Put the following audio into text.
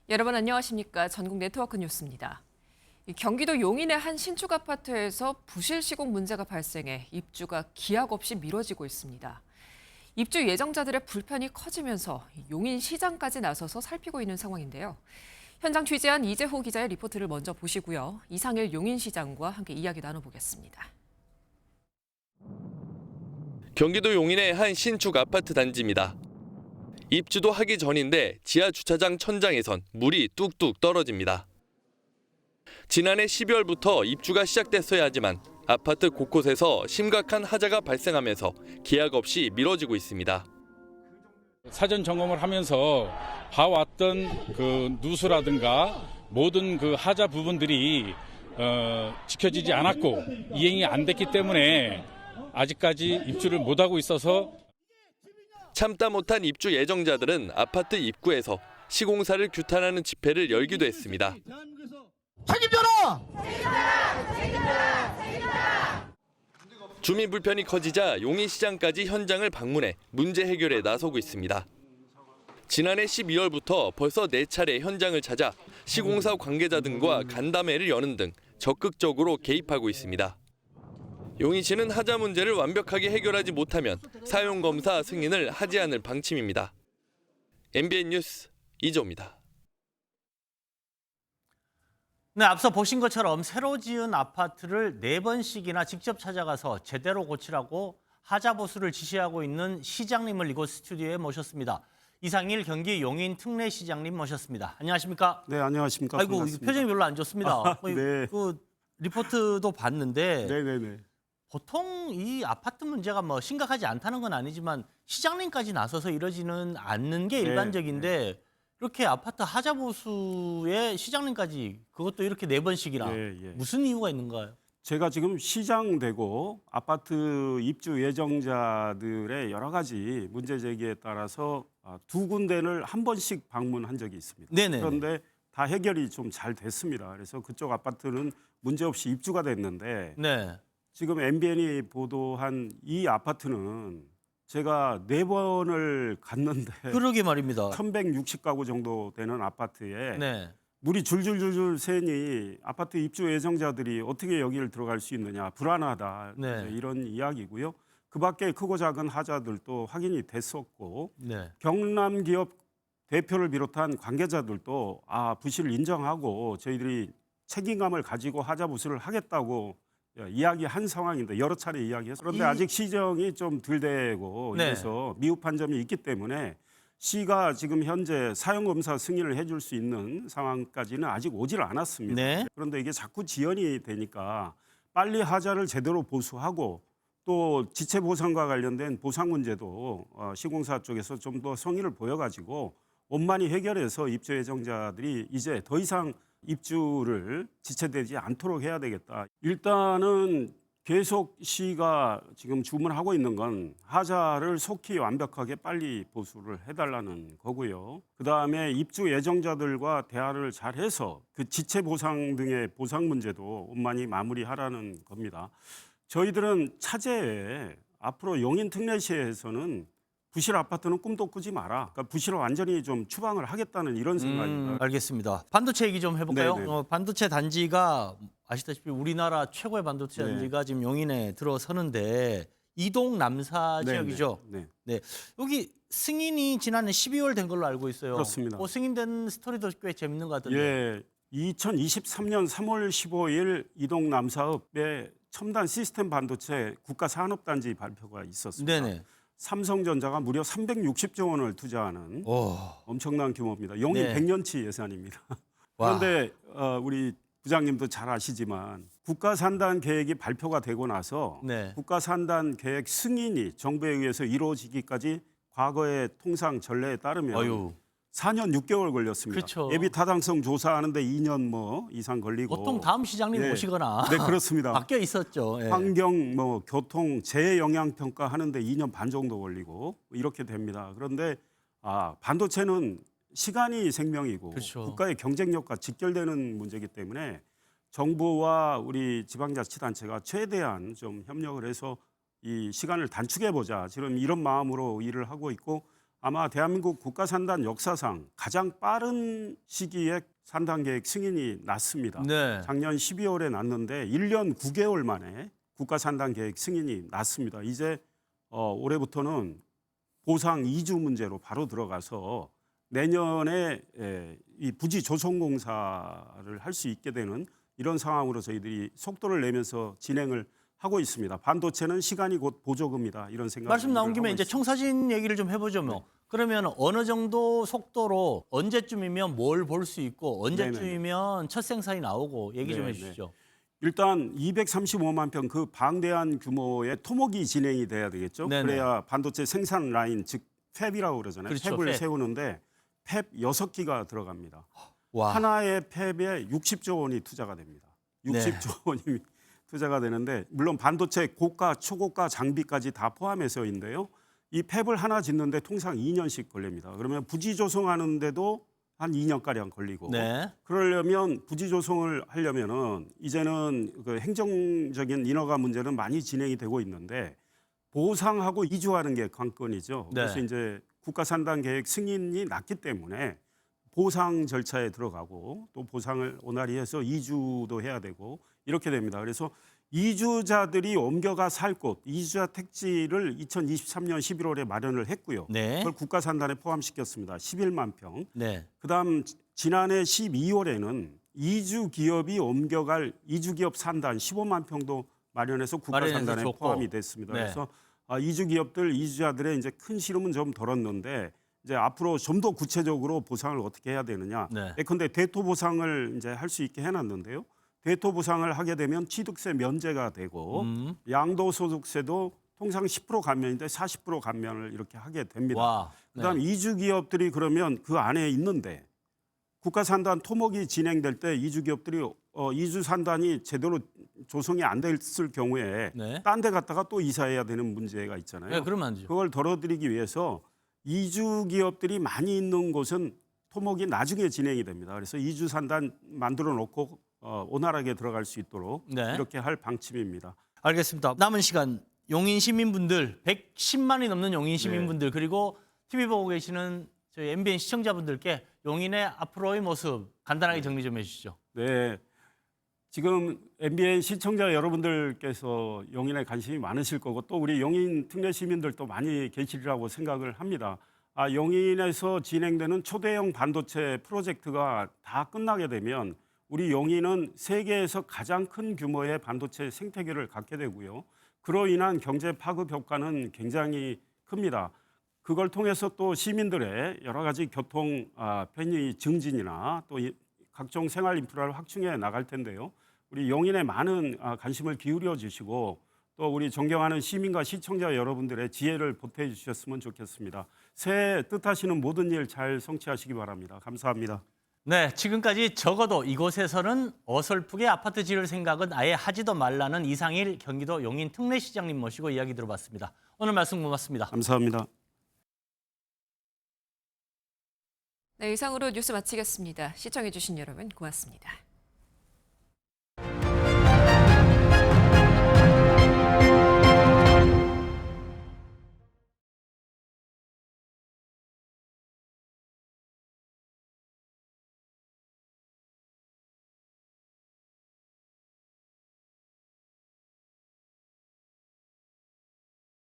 여러분 안녕하십니까? 전국 네트워크 뉴스입니다. 경기도 용인의 한 신축 아파트에서 부실 시공 문제가 발생해 입주가 기약 없이 미뤄지고 있습니다. 입주 예정자들의 불편이 커지면서 용인 시장까지 나서서 살피고 있는 상황인데요. 현장 취재한 이재호 기자의 리포트를 먼저 보시고요. 이상일 용인시장과 함께 이야기 나눠보겠습니다. 경기도 용인의 한 신축 아파트 단지입니다. 입주도 하기 전인데 지하 주차장 천장에선 물이 뚝뚝 떨어집니다. 지난해 12월부터 입주가 시작됐어야 하지만 아파트 곳곳에서 심각한 하자가 발생하면서 기약 없이 미뤄지고 있습니다. 사전 점검을 하면서 봐왔던 그 누수라든가 모든 그 하자 부분들이 지켜지지 않았고 이행이 안 됐기 때문에 아직까지 입주를 못하고 있어서 참다 못한 입주 예정자들은 아파트 입구에서 시공사를 규탄하는 집회를 열기도 했습니다. 책임져라! 주민 불편이 커지자 용인시장까지 현장을 방문해 문제 해결에 나서고 있습니다. 지난해 12월부터 벌써 4차례 현장을 찾아 시공사 관계자 등과 간담회를 여는 등 적극적으로 개입하고 있습니다. 용인시는 하자 문제를 완벽하게 해결하지 못하면 사용검사 승인을 하지 않을 방침입니다. MBN 뉴스 이조입니다. 네, 앞서 보신 것처럼 새로 지은 아파트를 4번씩이나 직접 찾아가서 제대로 고치라고 하자 보수를 지시하고 있는 시장님을 이곳 스튜디오에 모셨습니다. 이상일 경기 용인 특례시장님 모셨습니다. 안녕하십니까? 네, 안녕하십니까? 아이고, 반갑습니다. 표정이 별로 안 좋습니다. 네. 그 리포트도 봤는데 네네네. 보통 이 아파트 문제가 뭐 심각하지 않다는 건 아니지만 시장님까지 나서서 이러지는 않는 게 네, 일반적인데 이렇게 아파트 하자 보수에 시장님까지 그것도 이렇게 4번씩이나 예. 무슨 이유가 있는가요? 제가 지금 시장 되고 아파트 입주 예정자들의 여러 가지 문제 제기에 따라서 2군데를 한 번씩 방문한 적이 있습니다. 네네. 그런데 다 해결이 좀 잘 됐습니다. 그래서 그쪽 아파트는 문제없이 입주가 됐는데 네. 지금 MBN이 보도한 이 아파트는 제가 4번을 갔는데 그러게 말입니다. 1160가구 정도 되는 아파트에 네. 물이 줄줄줄줄 새니 아파트 입주 예정자들이 어떻게 여기를 들어갈 수 있느냐, 불안하다, 네. 이런 이야기고요. 그 밖에 크고 작은 하자들도 확인이 됐었고 네. 경남 기업 대표를 비롯한 관계자들도 부실을 인정하고 저희들이 책임감을 가지고 하자 보수를 하겠다고 이야기한 상황인데 여러 차례 이야기했어요. 그런데 아직 시정이 좀 덜 되고 네. 이래서 미흡한 점이 있기 때문에 시가 지금 현재 사용검사 승인을 해줄 수 있는 상황까지는 아직 오질 않았습니다. 네. 그런데 이게 자꾸 지연이 되니까 빨리 하자를 제대로 보수하고 또 지체 보상과 관련된 보상 문제도 시공사 쪽에서 좀 더 성의를 보여가지고 원만히 해결해서 입주 예정자들이 이제 더 이상 입주를 지체되지 않도록 해야 되겠다. 일단은 계속 시가 지금 주문하고 있는 건 하자를 속히 완벽하게 빨리 보수를 해달라는 거고요. 그다음에 입주 예정자들과 대화를 잘해서 그 지체 보상 등의 보상 문제도 원만히 마무리하라는 겁니다. 저희들은 차제에 앞으로 용인 특례시에서는 부실 아파트는 꿈도 꾸지 마라. 그러니까 부실을 완전히 좀 추방을 하겠다는 이런 생각입니다. 알겠습니다. 반도체 얘기 좀 해볼까요? 네네. 반도체 단지가 아시다시피 우리나라 최고의 반도체 네. 단지가 지금 용인에 들어서는데 이동 남사 지역이죠. 네. 네. 여기 승인이 지난해 12월 된 걸로 알고 있어요. 그렇습니다. 승인된 스토리도 꽤 재밌는 것 같은데. 예, 2023년 3월 15일 이동 남사업의 첨단 시스템 반도체 국가 산업단지 발표가 있었습니다. 네네. 삼성전자가 무려 360조 원을 투자하는 엄청난 규모입니다. 용인 네. 100년치 예산입니다. 와. 그런데 우리 부장님도 잘 아시지만 국가 산단 계획이 발표가 되고 나서 네. 국가 산단 계획 승인이 정부에 의해서 이루어지기까지 과거의 통상 전례에 따르면 어휴. 4년 6개월 걸렸습니다. 그렇죠. 예비 타당성 조사하는데 2년 이상 걸리고. 보통 다음 시장님 네. 오시거나 네, 그렇습니다. 바뀌어 있었죠. 예. 환경, 교통, 재해 영향 평가 하는데 2년 반 정도 걸리고 이렇게 됩니다. 그런데 반도체는 시간이 생명이고 그렇죠. 국가의 경쟁력과 직결되는 문제이기 때문에 정부와 우리 지방자치단체가 최대한 좀 협력을 해서 이 시간을 단축해 보자. 지금 이런 마음으로 일을 하고 있고 아마 대한민국 국가산단 역사상 가장 빠른 시기에 산단계획 승인이 났습니다. 네. 작년 12월에 났는데 1년 9개월 만에 국가산단계획 승인이 났습니다. 이제 올해부터는 보상 이주 문제로 바로 들어가서 내년에 이 부지 조성 공사를 할 수 있게 되는 이런 상황으로 저희들이 속도를 내면서 진행을 하고 있습니다. 반도체는 시간이 곧 보조금이다 이런 생각. 말씀 나온 김에 이제 청사진 얘기를 좀 해보죠 뭐. 그러면 어느 정도 속도로 언제쯤이면 뭘 볼 수 있고 언제쯤이면 첫 생산이 나오고 얘기 좀 해주시죠. 일단 235만 평 그 방대한 규모의 토목이 진행이 돼야 되겠죠. 네네. 그래야 반도체 생산 라인 즉 팹이라고 그러잖아요. 그렇죠, 팹을 팹. 세우는데 팹 6기가 들어갑니다. 와. 하나의 팹에 60조 원이 투자가 됩니다. 60조 원이 투자가 되는데 물론 반도체 고가, 초고가 장비까지 다 포함해서인데요. 이 팹을 하나 짓는데 통상 2년씩 걸립니다. 그러면 부지 조성하는데도 한 2년가량 걸리고 네. 그러려면 부지 조성을 하려면은 이제는 그 행정적인 인허가 문제는 많이 진행이 되고 있는데 보상하고 이주하는 게 관건이죠. 네. 그래서 이제 국가산단계획 승인이 났기 때문에 보상 절차에 들어가고 또 보상을 오나리 해서 이주도 해야 되고 이렇게 됩니다. 그래서 이주자들이 옮겨가 살 곳, 이주자 택지를 2023년 11월에 마련을 했고요. 네. 그걸 국가산단에 포함시켰습니다. 11만 평. 네. 그다음 지난해 12월에는 이주 기업이 옮겨갈 이주 기업 산단 15만 평도 마련해서 국가산단에 마련해서 줬고. 포함이 됐습니다. 네. 그래서 이주 기업들, 이주자들의 이제 큰 시름은 좀 덜었는데 이제 앞으로 좀 더 구체적으로 보상을 어떻게 해야 되느냐. 네. 예컨대 대토 보상을 이제 할 수 있게 해놨는데요. 대토 보상을 하게 되면 취득세 면제가 되고 양도소득세도 통상 10% 감면인데 40% 감면을 이렇게 하게 됩니다. 와. 그다음 이주 기업들이 그러면 그 안에 있는데 국가산단 토목이 진행될 때 이주 기업들이 이주 산단이 제대로 조성이 안 됐을 경우에 네. 딴 데 갔다가 또 이사해야 되는 문제가 있잖아요. 네, 그러면 안 되죠. 그걸 덜어드리기 위해서 이주 기업들이 많이 있는 곳은 토목이 나중에 진행이 됩니다. 그래서 이주 산단 만들어 놓고 원활하게 들어갈 수 있도록 네. 이렇게 할 방침입니다. 알겠습니다. 남은 시간 용인 시민분들 110만이 넘는 용인 시민분들 그리고 TV 보고 계시는 저희 MBN 시청자분들께 용인의 앞으로의 모습 간단하게 정리 좀 해주시죠. 네, 지금 MBN 시청자 여러분들께서 용인에 관심이 많으실 거고 또 우리 용인 특례 시민들도 많이 계시리라고 생각을 합니다. 용인에서 진행되는 초대형 반도체 프로젝트가 다 끝나게 되면 우리 용인은 세계에서 가장 큰 규모의 반도체 생태계를 갖게 되고요. 그로 인한 경제 파급 효과는 굉장히 큽니다. 그걸 통해서 또 시민들의 여러 가지 교통 편의 증진이나 또 각종 생활 인프라를 확충해 나갈 텐데요. 우리 용인에 많은 관심을 기울여 주시고 또 우리 존경하는 시민과 시청자 여러분들의 지혜를 보태 주셨으면 좋겠습니다. 새해 뜻하시는 모든 일 잘 성취하시기 바랍니다. 감사합니다. 네, 지금까지 적어도 이곳에서는 어설프게 아파트 지을 생각은 아예 하지도 말라는 이상일 경기도 용인 특례시장님 모시고 이야기 들어봤습니다. 오늘 말씀 고맙습니다. 감사합니다. 네, 이상으로 뉴스 마치겠습니다. 시청해주신 여러분 고맙습니다.